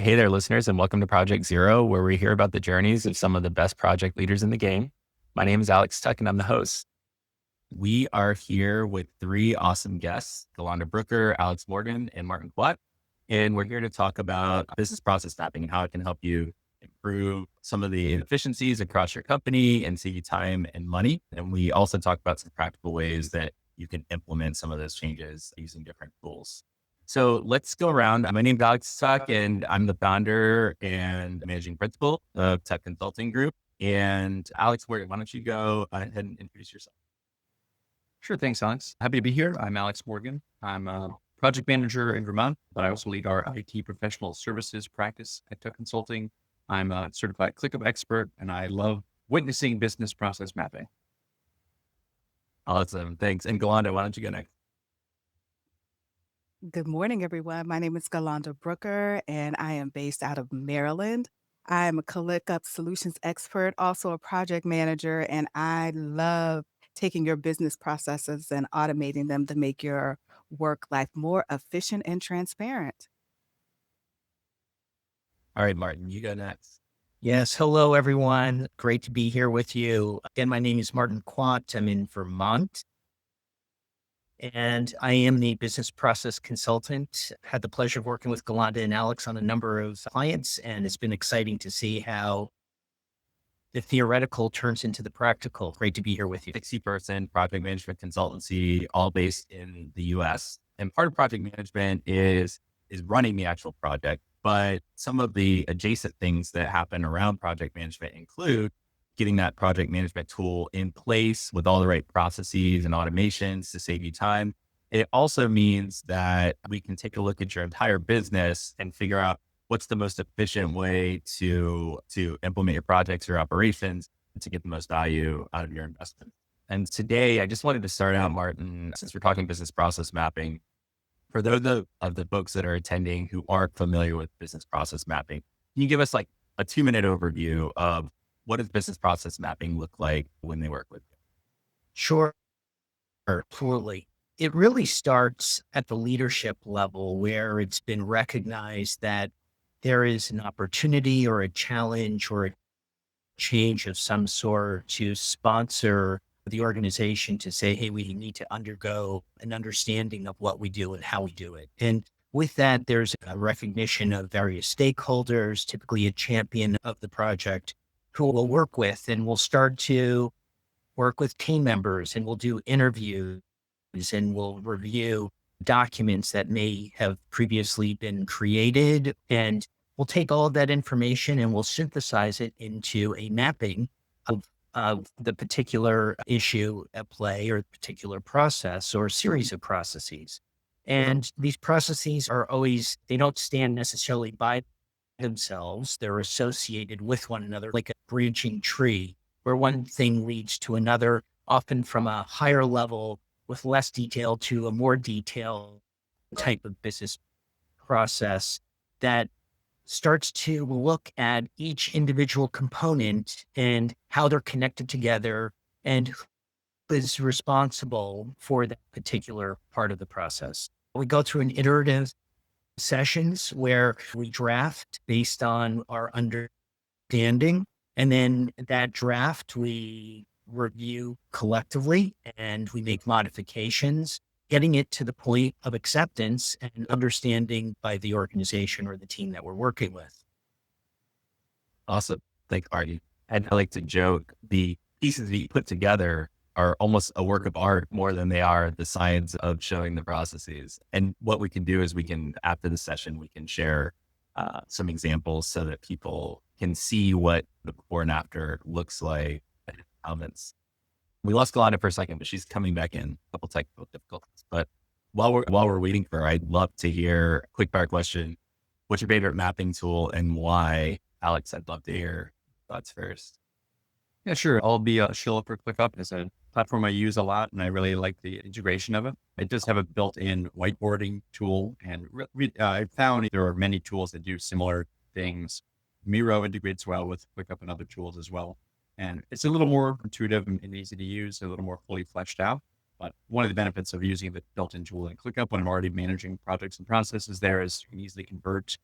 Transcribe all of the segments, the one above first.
Hey there, listeners, and welcome to Project Zero, where we hear about the journeys of some of the best project leaders in the game. My name is Alex Tuck, and I'm the host. We are here with three awesome guests, Galanda Brooker, Alex Morgan, and Martin Quatt. And we're here to talk about business process mapping and how it can help you improve some of the efficiencies across your company and save you time and money. And we also talk about some practical ways that you can implement some of those changes using different tools. So let's go around. My name is Alex Tuck, and I'm the founder and managing principal of Tech Consulting Group. And Alex, why don't you go ahead and introduce yourself? Sure. Thanks, Alex. Happy to be here. I'm Alex Morgan. I'm a project manager in Vermont, but I also lead our IT professional services practice at Tech Consulting. I'm a certified Clickup expert, and I love witnessing business process mapping. Awesome. Thanks. And Galanda, why don't you go next? Good morning, everyone. My name is Galanda Brooker, and I am based out of Maryland. I'm a Clickup solutions expert, also a project manager, and I love taking your business processes and automating them to make your work life more efficient and transparent. All right, Martin, you go next. Yes. Hello, everyone. Great to be here with you. Again, my name is Martin Quatt. I'm in Vermont, and I am the business process consultant. Had the pleasure of working with Galanda and Alex on a number of clients, and it's been exciting to see how the theoretical turns into the practical. Great to be here with you. 60-person project management consultancy, all based in the US. And part of project management is running the actual project. But some of the adjacent things that happen around project management include getting that project management tool in place with all the right processes and automations to save you time. It also means that we can take a look at your entire business and figure out what's the most efficient way to implement your projects or operations to get the most value out of your investment. And today, I just wanted to start out, Martin, since we're talking business process mapping, for those of the folks that are attending who aren't familiar with business process mapping, can you give us like a 2-minute overview of what does business process mapping look like when they work with you? Sure. Absolutely. It really starts at the leadership level where it's been recognized that there is an opportunity or a challenge or a change of some sort to sponsor the organization to say, hey, we need to undergo an understanding of what we do and how we do it. And with that, there's a recognition of various stakeholders, typically a champion of the project who we'll work with, and we'll start to work with team members, and we'll do interviews, and we'll review documents that may have previously been created. And we'll take all of that information and we'll synthesize it into a mapping of the particular issue at play or particular process or series of processes. And these processes are always, they don't stand necessarily by themselves. They're associated with one another like a branching tree where one thing leads to another, often from a higher level with less detail to a more detailed type of business process that starts to look at each individual component and how they're connected together and who is responsible for that particular part of the process. We go through an iterative sessions where we draft based on our understanding, and then that draft we review collectively and we make modifications, getting it to the point of acceptance and understanding by the organization or the team that we're working with. Awesome. Thanks, Marty. And I like to joke, the pieces that you put together are almost a work of art more than they are the science of showing the processes. And what we can do is after the session, we can share some examples so that people can see what the before and after looks like. Elements. We lost Galanda for a second, but she's coming back in. A couple technical difficulties. But while we're waiting for her, I'd love to hear a quick fire question. What's your favorite mapping tool and why? Alex, I'd love to hear thoughts first. Yeah, sure. I'll be a shill for Clickup. It's a platform I use a lot, and I really like the integration of it. It does have a built-in whiteboarding tool, and I found there are many tools that do similar things. Miro integrates well with Clickup and other tools as well. And it's a little more intuitive and easy to use, a little more fully fleshed out. But one of the benefits of using the built-in tool in ClickUp when I'm already managing projects and processes there is you can easily convert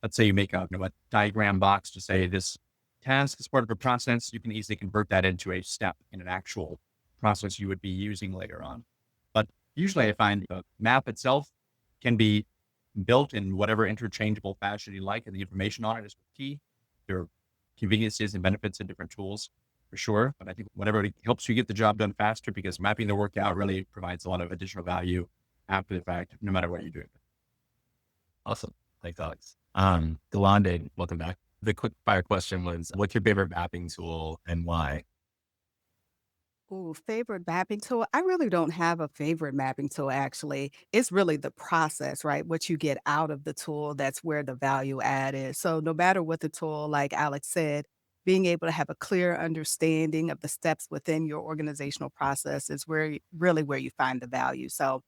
let's say you make a diagram box to say this task is part of a process, you can easily convert that into a step in an actual process you would be using later on. But usually I find the map itself can be built in whatever interchangeable fashion you like, and the information on it is key. There are conveniences and benefits of different tools for sure, but I think whatever helps you get the job done faster, because mapping the work out really provides a lot of additional value after the fact, no matter what you're doing. Awesome. Thanks, Alex. Galanda, welcome back. The quick fire question was, what's your favorite mapping tool and why? Ooh, favorite mapping tool? I really don't have a favorite mapping tool, actually. It's really the process, right? What you get out of the tool, that's where the value add is. So no matter what the tool, like Alex said, being able to have a clear understanding of the steps within your organizational process is really where you find the value. So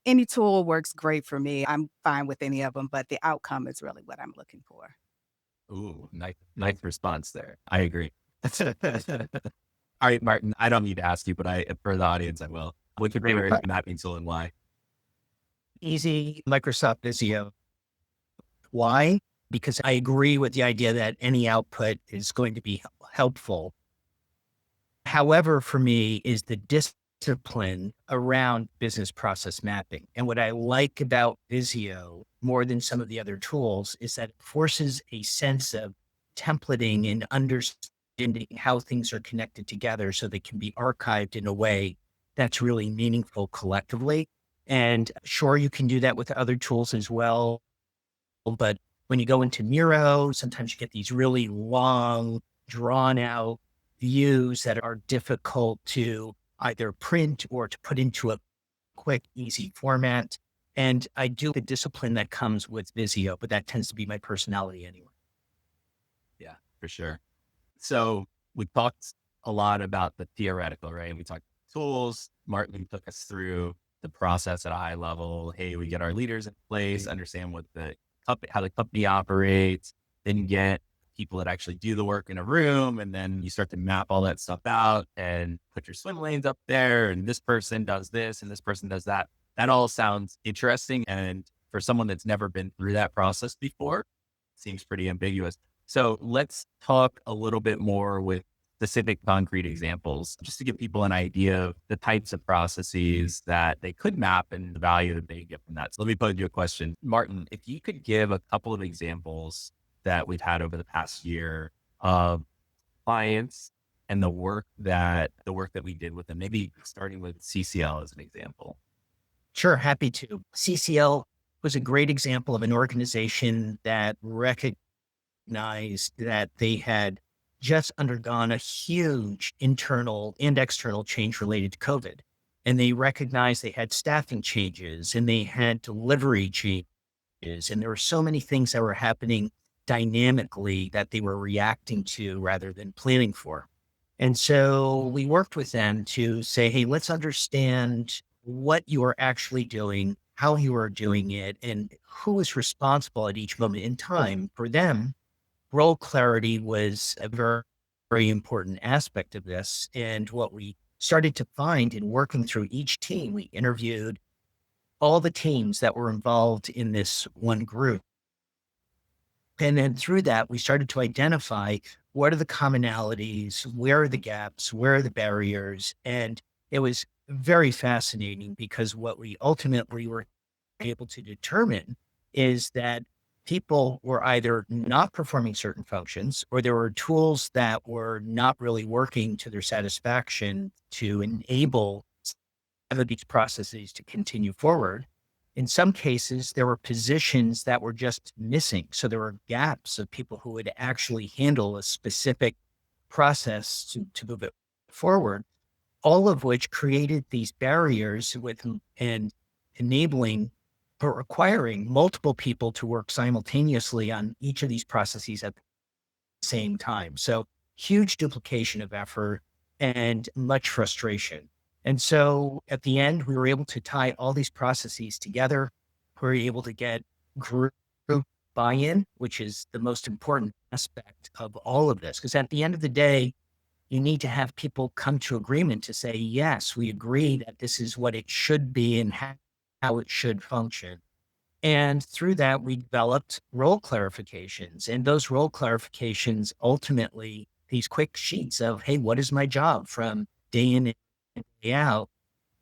any tool works great for me. I'm fine with any of them, but the outcome is really what I'm looking for. Ooh, nice response there. I agree. All right, Martin, I don't need to ask you, but for the audience, I will. What's your favorite mapping tool and why? Easy, Microsoft Visio. Why? Because I agree with the idea that any output is going to be helpful. However, for me is the discipline around business process mapping. And what I like about Visio more than some of the other tools is that it forces a sense of templating and understanding how things are connected together so they can be archived in a way that's really meaningful collectively. And sure, you can do that with other tools as well. But when you go into Miro, sometimes you get these really long, drawn out views that are difficult to either print or to put into a quick, easy format. And I do the discipline that comes with Visio, but that tends to be my personality anyway. Yeah, for sure. So we talked a lot about the theoretical, right? We talked tools. Martin took us through the process at a high level. Hey, we get our leaders in place, understand how the company operates, then you get people that actually do the work in a room, and then you start to map all that stuff out and put your swim lanes up there, and this person does this and this person does that. That all sounds interesting. And for someone that's never been through that process before, seems pretty ambiguous. So let's talk a little bit more with specific concrete examples, just to give people an idea of the types of processes that they could map and the value that they get from that. So let me pose you a question. Martin, if you could give a couple of examples that we've had over the past year of clients and the work that we did with them, maybe starting with CCL as an example. Sure, happy to. CCL was a great example of an organization that recognized that they had just undergone a huge internal and external change related to COVID. And they recognized they had staffing changes and they had delivery changes. And there were so many things that were happening dynamically that they were reacting to rather than planning for. And so we worked with them to say, hey, let's understand what you are actually doing, how you are doing it, and who is responsible at each moment in time. For them, role clarity was a very, very important aspect of this. And what we started to find in working through each team, we interviewed all the teams that were involved in this one group. And then through that, we started to identify what are the commonalities, where are the gaps, where are the barriers. And it was very fascinating because what we ultimately were able to determine is that people were either not performing certain functions or there were tools that were not really working to their satisfaction to enable some of these processes to continue forward. In some cases, there were positions that were just missing. So there were gaps of people who would actually handle a specific process to move it forward, all of which created these barriers and enabling or requiring multiple people to work simultaneously on each of these processes at the same time. So huge duplication of effort and much frustration. And so at the end, we were able to tie all these processes together. We were able to get group buy-in, which is the most important aspect of all of this. Because at the end of the day, you need to have people come to agreement to say, yes, we agree that this is what it should be and how it should function. And through that, we developed role clarifications. And those role clarifications, ultimately, these quick sheets of, hey, what is my job from day in and day out,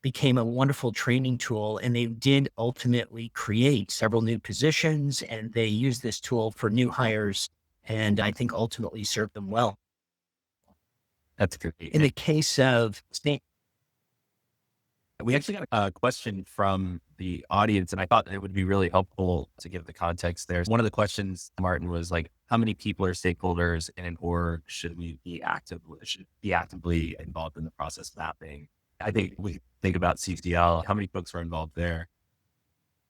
became a wonderful training tool. And they did ultimately create several new positions. And they used this tool for new hires. And I think ultimately served them well. That's great. In the case of We actually got a question from the audience, and I thought it would be really helpful to give the context there. One of the questions, Martin, was like, how many people or stakeholders in an org should be actively involved in the process mapping? I think we think about CCL. How many folks were involved there?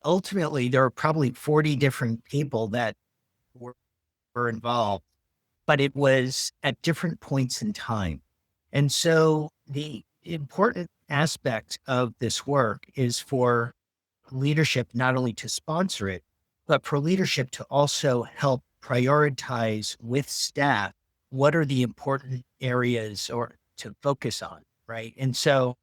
ultimately, there are probably 40 different people that were involved, but it was at different points in time. And so the important aspect of this work is for leadership not only to sponsor it, but for leadership to also help prioritize with staff what are the important areas or to focus on, right? And so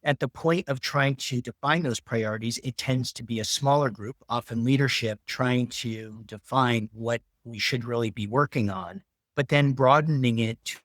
at the point of trying to define those priorities, it tends to be a smaller group, often leadership, trying to define what we should really be working on, but then broadening it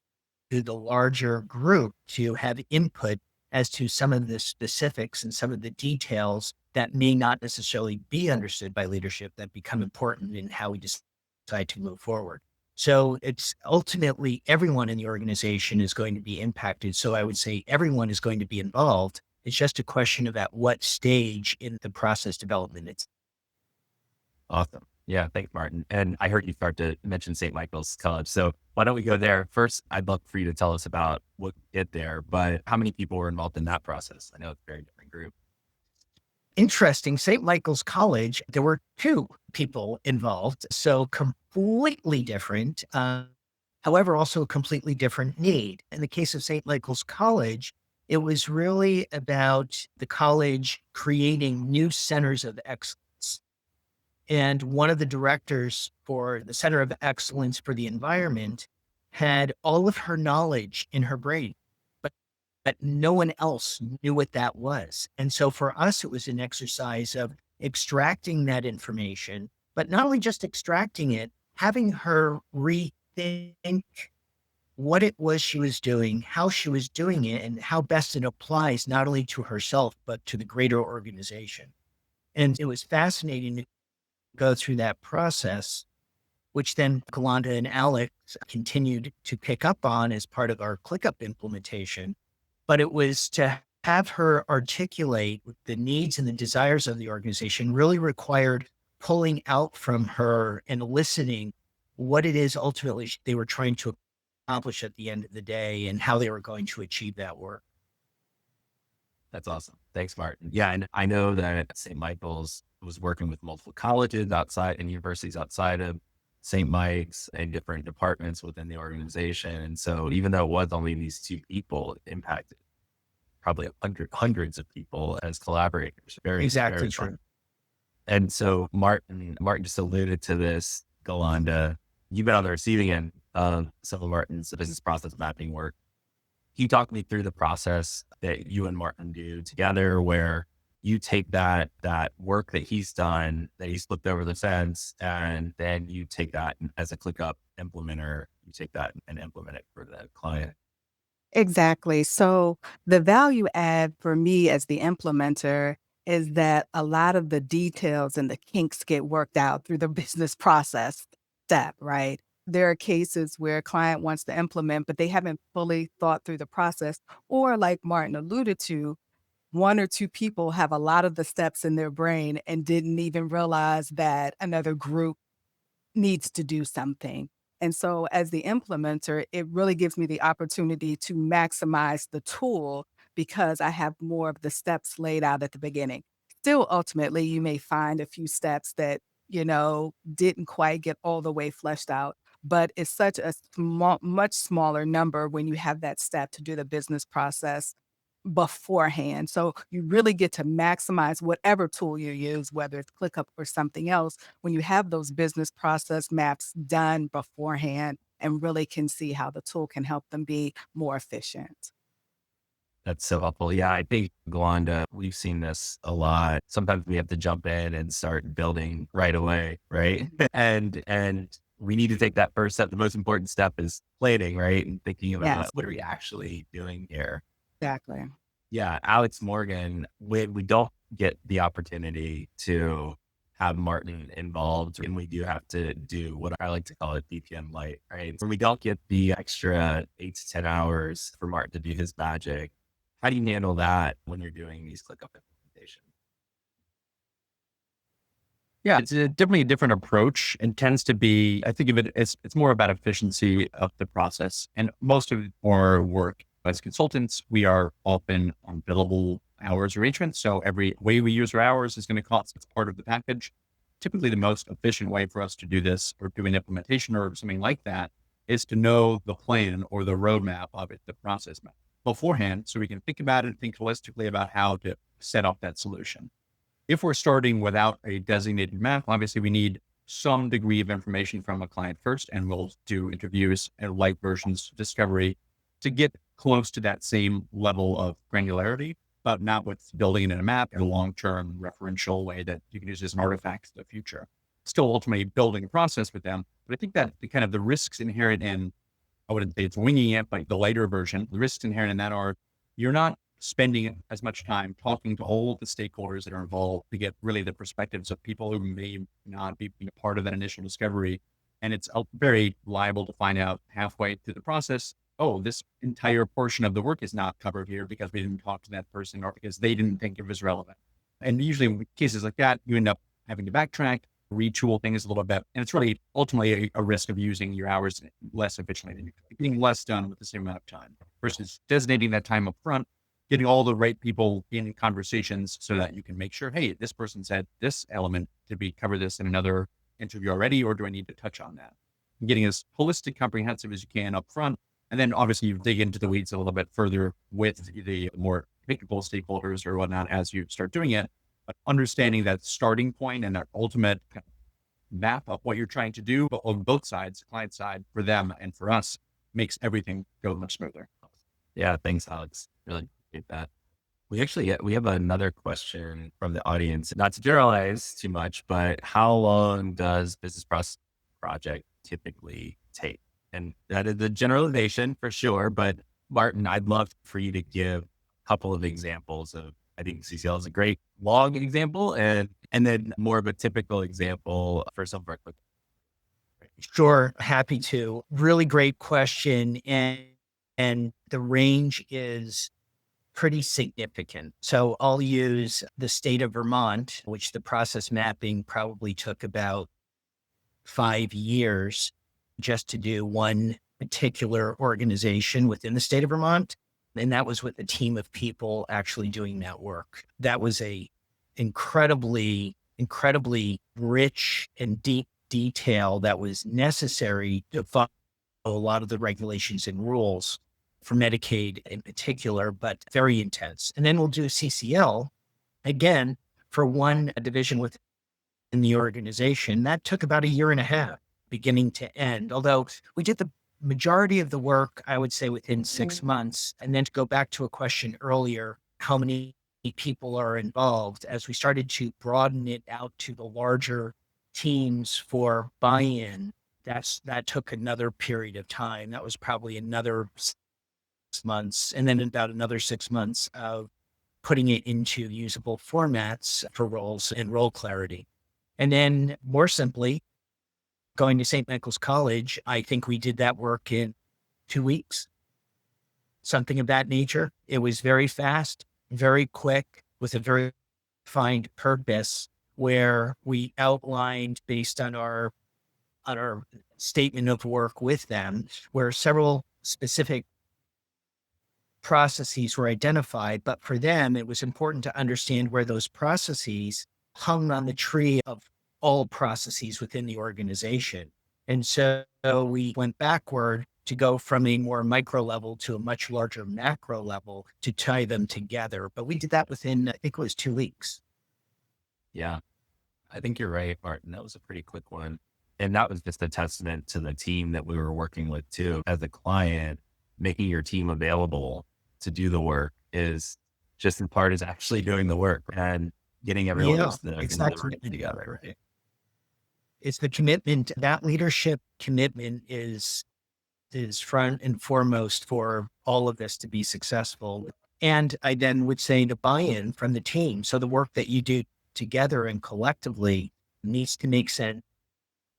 to the larger group to have input as to some of the specifics and some of the details that may not necessarily be understood by leadership that become important in how we decide to move forward. So it's ultimately everyone in the organization is going to be impacted. So I would say everyone is going to be involved. It's just a question of at what stage in the process development it's. Awesome. Yeah, thanks, Martin. And I heard you start to mention St. Michael's College. So why don't we go there? First, I'd love for you to tell us about what you did there, but how many people were involved in that process? I know it's a very different group. Interesting. St. Michael's College, there were two people involved. So completely different, however, also a completely different need. In the case of St. Michael's College, it was really about the college creating new centers of excellence. And one of the directors for the Center of Excellence for the Environment had all of her knowledge in her brain, but no one else knew what that was. And so for us, it was an exercise of extracting that information, but not only just extracting it, having her rethink what it was she was doing, how she was doing it, and how best it applies not only to herself, but to the greater organization. And it was fascinating to go through that process, which then Galanda and Alex continued to pick up on as part of our Clickup implementation. But it was to have her articulate the needs and the desires of the organization really required pulling out from her and listening what it is ultimately they were trying to accomplish at the end of the day and how they were going to achieve that work. That's awesome. Thanks, Martin. Yeah, and I know that St. Michael's was working with multiple colleges outside and universities outside of St. Mike's and different departments within the organization. And so even though it was only these two people, it impacted probably hundreds of people as collaborators. Exactly very true. fun. And so Martin just alluded to this, Galanda. You've been on the receiving end of some of Martin's business process mapping work. Can you talk me through the process that you and Martin do together where you take that work that he's done, that he's flipped over the fence, and then you take that as a ClickUp implementer, you take that and implement it for the client? Exactly. So the value add for me as the implementer is that a lot of the details and the kinks get worked out through the business process step, right? There are cases where a client wants to implement, but they haven't fully thought through the process. Or like Martin alluded to, one or two people have a lot of the steps in their brain and didn't even realize that another group needs to do something. And so as the implementer, it really gives me the opportunity to maximize the tool because I have more of the steps laid out at the beginning. Still, ultimately, you may find a few steps that, didn't quite get all the way fleshed out, but it's such a much smaller number when you have that step to do the business process beforehand. So you really get to maximize whatever tool you use, whether it's ClickUp or something else, when you have those business process maps done beforehand and really can see how the tool can help them be more efficient. That's so helpful. Yeah, I think Galanda, we've seen this a lot. Sometimes we have to jump in and start building right away, right? And we need to take that first step. The most important step is planning, right? And thinking about Yes, what are we actually doing here? exactly. Yeah, Alex Morgan, when we don't get the opportunity to have Martin involved, and we do have to do what I like to call it BPM light, right? When we don't get the extra 8 to 10 hours for Martin to do his magic, how do you handle that when you're doing these ClickUp implementations? Yeah, it's definitely a different approach and tends to be, I think of it as it's more about efficiency of the process. And most of our work as consultants, we are often on billable hours arrangements. So every way we use our hours is going to cost. It's part of the package. Typically, the most efficient way for us to do this or do an implementation or something like that is to know the plan or the roadmap of it, the process map beforehand, so we can think about it, think holistically about how to set up that solution. If we're starting without a designated map, obviously we need some degree of information from a client first, and we'll do interviews and light versions discovery to get close to that same level of granularity, but not with building it in a map in a long-term referential way that you can use as an artifact in the future. Still ultimately building a process with them. But I think that the kind of the risks inherent in, I wouldn't say it's winging it, but the lighter version, the risks inherent in that are you're not spending as much time talking to all the stakeholders that are involved to get really the perspectives of people who may not be a part of that initial discovery. And it's very liable to find out halfway through the process, oh, this entire portion of the work is not covered here because we didn't talk to that person or because they didn't think it was relevant. And usually in cases like that, you end up having to backtrack, retool things a little bit. And it's really ultimately a risk of using your hours less efficiently than you're getting less done with the same amount of time versus designating that time up front, getting all the right people in conversations so that you can make sure, hey, this person said this element. Did we cover this in another interview already, or do I need to touch on that? And getting as holistic, comprehensive as you can up front. And then obviously you dig into the weeds a little bit further with the more technical stakeholders or whatnot as you start doing it. But understanding that starting point and that ultimate map of what you're trying to do, but on both sides, client side, for them and for us, makes everything go much smoother. Yeah, thanks, Alex. Really appreciate that. We have another question from the audience. Not to generalize too much, but how long does business process project typically take? And that is a generalization for sure. But Martin, I'd love for you to give a couple of examples of. I think CCL is a great long example, and then more of a typical example for some of our quick. Sure, happy to. Really great question. And the range is pretty significant. So I'll use the state of Vermont, which the process mapping probably took about 5 years just to do one particular organization within the state of Vermont. And that was with a team of people actually doing that work. That was a incredibly rich and deep detail that was necessary to follow a lot of the regulations and rules for Medicaid in particular, but very intense. And then we'll do CCL again for one division within the organization. That took about 1.5 years, beginning to end. Although we did the majority of the work, I would say, within 6 months. And then to go back to a question earlier, how many people are involved, as we started to broaden it out to the larger teams for buy-in, that took another period of time. That was probably another 6 months, and then about another 6 months of putting it into usable formats for roles and role clarity. And then more simply, going to St. Michael's College, I think we did that work in 2 weeks, something of that nature. It was very fast, very quick, with a very defined purpose, where we outlined based on our statement of work with them, where several specific processes were identified. But for them, it was important to understand where those processes hung on the tree of all processes within the organization. And so we went backward to go from a more micro level to a much larger macro level to tie them together. But we did that within, I think it was 2 weeks. Yeah, I think you're right, Martin. That was a pretty quick one. And that was just a testament to the team that we were working with too. As a client, making your team available to do the work is just in part is actually doing the work and getting everyone Yeah, else in the it's room that commitment. together, right? It's the commitment. That leadership commitment is front and foremost for all of this to be successful. And I then would say the buy-in from the team. So the work that you do together and collectively needs to make sense,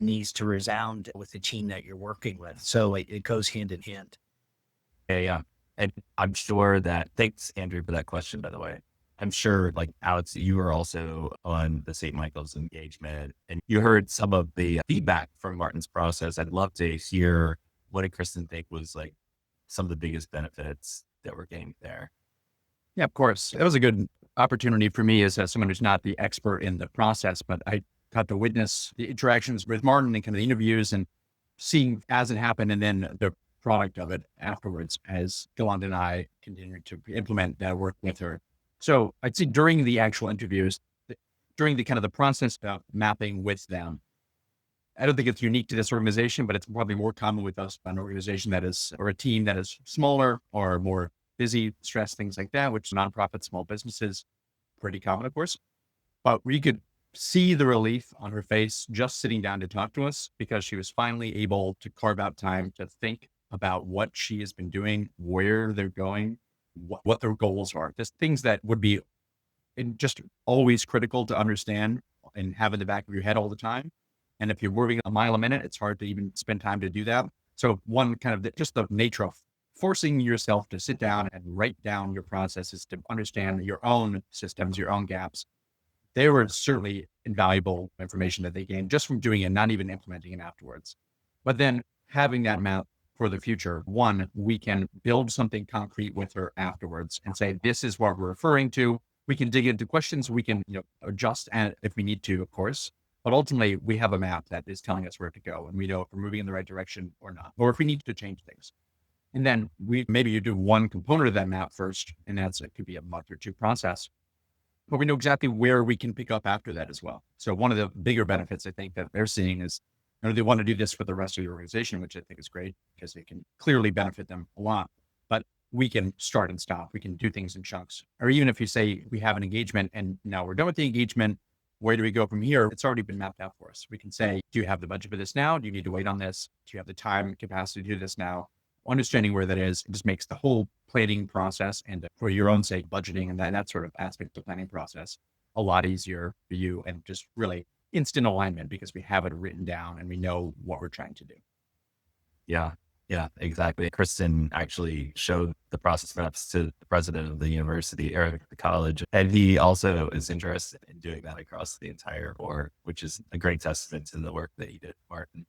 needs to resound with the team that you're working with. So it goes hand in hand. Yeah. And I'm sure that, thanks, Andrew, for that question, by the way. I'm sure, like Alex, you were also on the St. Michael's engagement and you heard some of the feedback from Martin's process. I'd love to hear what did Kristen think was like some of the biggest benefits that were gained there. Yeah, of course. It was a good opportunity for me as someone who's not the expert in the process, but I got to witness the interactions with Martin and kind of the interviews and seeing as it happened and then the product of it afterwards as Galanda and I continued to implement that work with her. So I'd say during the actual interviews, during the kind of the process of mapping with them, I don't think it's unique to this organization, but it's probably more common with us, an organization that is, or a team that is smaller or more busy, stress, things like that, which nonprofit, small businesses, pretty common, of course. But we could see the relief on her face just sitting down to talk to us because she was finally able to carve out time to think about what she has been doing, where they're going, what their goals are, just things that would be just always critical to understand and have in the back of your head all the time. And if you're moving a mile a minute, it's hard to even spend time to do that. So one kind of just the nature of forcing yourself to sit down and write down your processes to understand your own systems, your own gaps. They were certainly invaluable information that they gained just from doing it, not even implementing it afterwards. But then having that map for the future, one, we can build something concrete with her afterwards and say, this is what we're referring to. We can dig into questions. We can adjust and if we need to, of course. But ultimately, we have a map that is telling us where to go. And we know if we're moving in the right direction or not, or if we need to change things. And then maybe you do one component of that map first, and it could be a month or two process. But we know exactly where we can pick up after that as well. So one of the bigger benefits I think that they're seeing is they want to do this for the rest of the organization, which I think is great because it can clearly benefit them a lot. But we can start and stop. We can do things in chunks. Or even if you say we have an engagement and now we're done with the engagement, where do we go from here? It's already been mapped out for us. We can say, do you have the budget for this now? Do you need to wait on this? Do you have the time and capacity to do this now? Understanding where that is, it just makes the whole planning process and for your own sake, budgeting and that sort of aspect of the planning process a lot easier for you and just really instant alignment because we have it written down and we know what we're trying to do. Yeah, exactly. Kristen actually showed the process maps to the president of the university or the college. And he also is interested in doing that across the entire org, which is a great testament to the work that he did, Martin.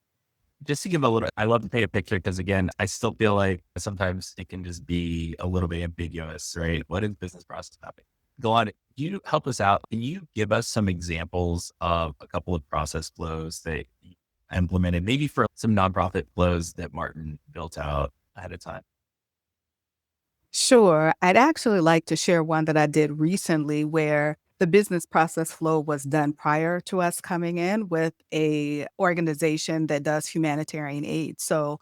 Just to give a little, I love to paint a picture because again, I still feel like sometimes it can just be a little bit ambiguous, right? What is business process mapping? Galanda, can you help us out? Can you give us some examples of a couple of process flows that you implemented, maybe for some nonprofit flows that Martin built out ahead of time? Sure. I'd actually like to share one that I did recently where the business process flow was done prior to us coming in with a organization that does humanitarian aid. So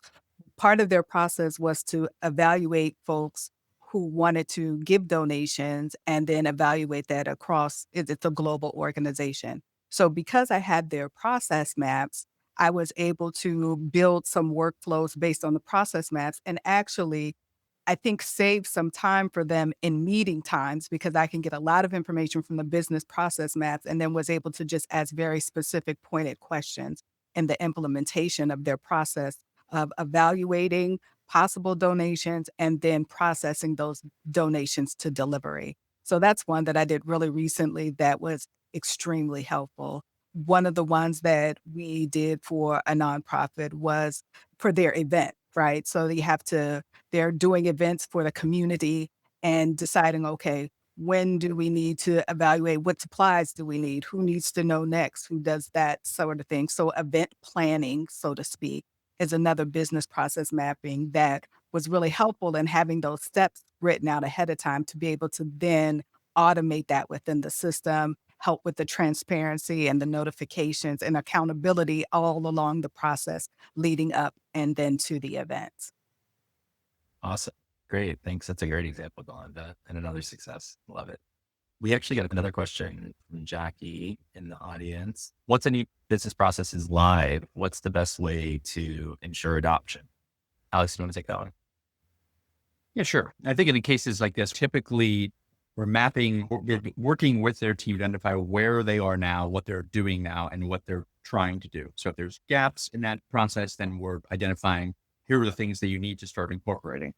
part of their process was to evaluate folks who wanted to give donations and then evaluate that across, it's a global organization. So because I had their process maps, I was able to build some workflows based on the process maps and actually I think save some time for them in meeting times because I can get a lot of information from the business process maps and then was able to just ask very specific pointed questions in the implementation of their process of evaluating possible donations and then processing those donations to delivery. So that's one that I did really recently that was extremely helpful. One of the ones that we did for a nonprofit was for their event, right? So they're doing events for the community and deciding, okay, when do we need to evaluate? What supplies do we need? Who needs to know next? Who does that sort of thing? So event planning, so to speak, is another business process mapping that was really helpful in having those steps written out ahead of time to be able to then automate that within the system, help with the transparency and the notifications and accountability all along the process leading up and then to the events. Awesome. Great. Thanks. That's a great example, Galanda, and another success. Love it. We actually got another question from Jackie in the audience. Once a new business process is live, what's the best way to ensure adoption? Alex, do you want to take that one? Yeah, sure. I think in cases like this, typically we're working with their team to identify where they are now, what they're doing now, and what they're trying to do. So if there's gaps in that process, then we're identifying, here are the things that you need to start incorporating.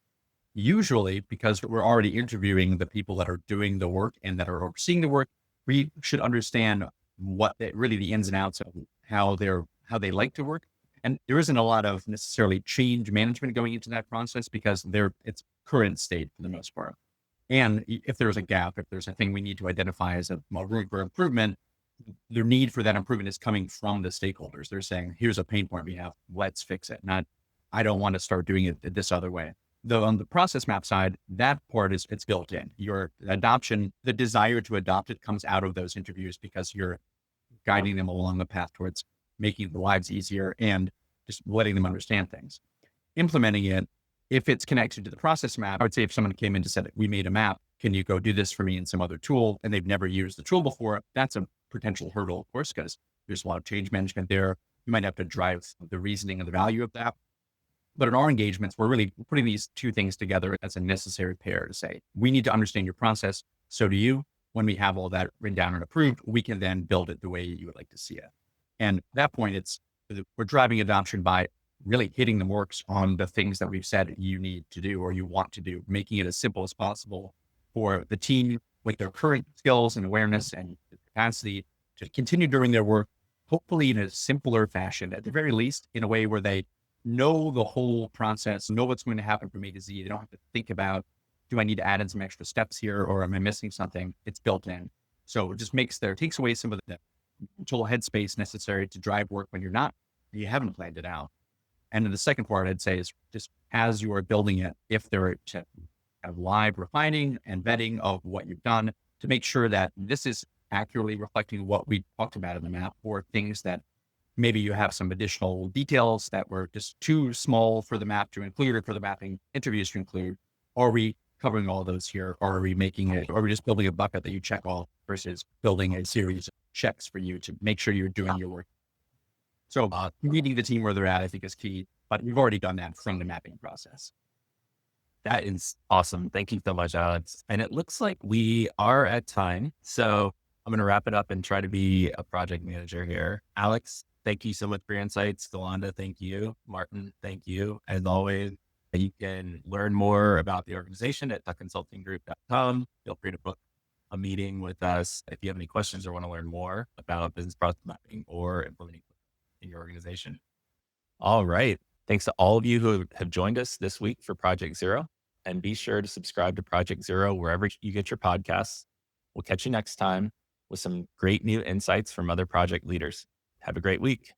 Usually, because we're already interviewing the people that are doing the work and that are overseeing the work, we should understand really the ins and outs of how they like to work. And there isn't a lot of necessarily change management going into that process because it's current state for the most part. And if there's a gap, if there's a thing we need to identify as a room for improvement, the need for that improvement is coming from the stakeholders. They're saying, here's a pain point we have, let's fix it. Not, I don't want to start doing it this other way. Though on the process map side, that part it's built in. Your adoption, the desire to adopt it comes out of those interviews because you're guiding them along the path towards making their lives easier and just letting them understand things. Implementing it, if it's connected to the process map, I would say if someone came in and said, we made a map, can you go do this for me in some other tool? And they've never used the tool before, that's a potential hurdle, of course, because there's a lot of change management there. You might have to drive the reasoning and the value of that. But in our engagements, we're really putting these two things together as a necessary pair to say, we need to understand your process. So do you. When we have all that written down and approved, we can then build it the way you would like to see it. And at that point, we're driving adoption by really hitting the marks on the things that we've said you need to do or you want to do, making it as simple as possible for the team with their current skills and awareness and capacity to continue doing their work, hopefully in a simpler fashion, at the very least, in a way where they know the whole process, know what's going to happen from A to Z. They don't have to think about, do I need to add in some extra steps here or am I missing something? It's built in. So it just takes away some of the mental headspace necessary to drive work when you haven't planned it out. And then the second part I'd say is just as you are building it, if there are to have live refining and vetting of what you've done to make sure that this is accurately reflecting what we talked about in the map or things that maybe you have some additional details that were just too small for the map to include or for the mapping interviews to include. Are we covering all those here? Or are we just building a bucket that you check all versus building a series of checks for you to make sure you're doing your work? So meeting the team where they're at, I think is key, but we've already done that from the mapping process. That is awesome. Thank you so much, Alex. And it looks like we are at time. So I'm going to wrap it up and try to be a project manager here. Alex, thank you so much for your insights. Galanda, thank you. Martin, thank you. As always, you can learn more about the organization at techconsultinggroup.com. Feel free to book a meeting with us if you have any questions or want to learn more about business process mapping or implementing in your organization. All right. Thanks to all of you who have joined us this week for Project Zero. And be sure to subscribe to Project Zero wherever you get your podcasts. We'll catch you next time with some great new insights from other project leaders. Have a great week.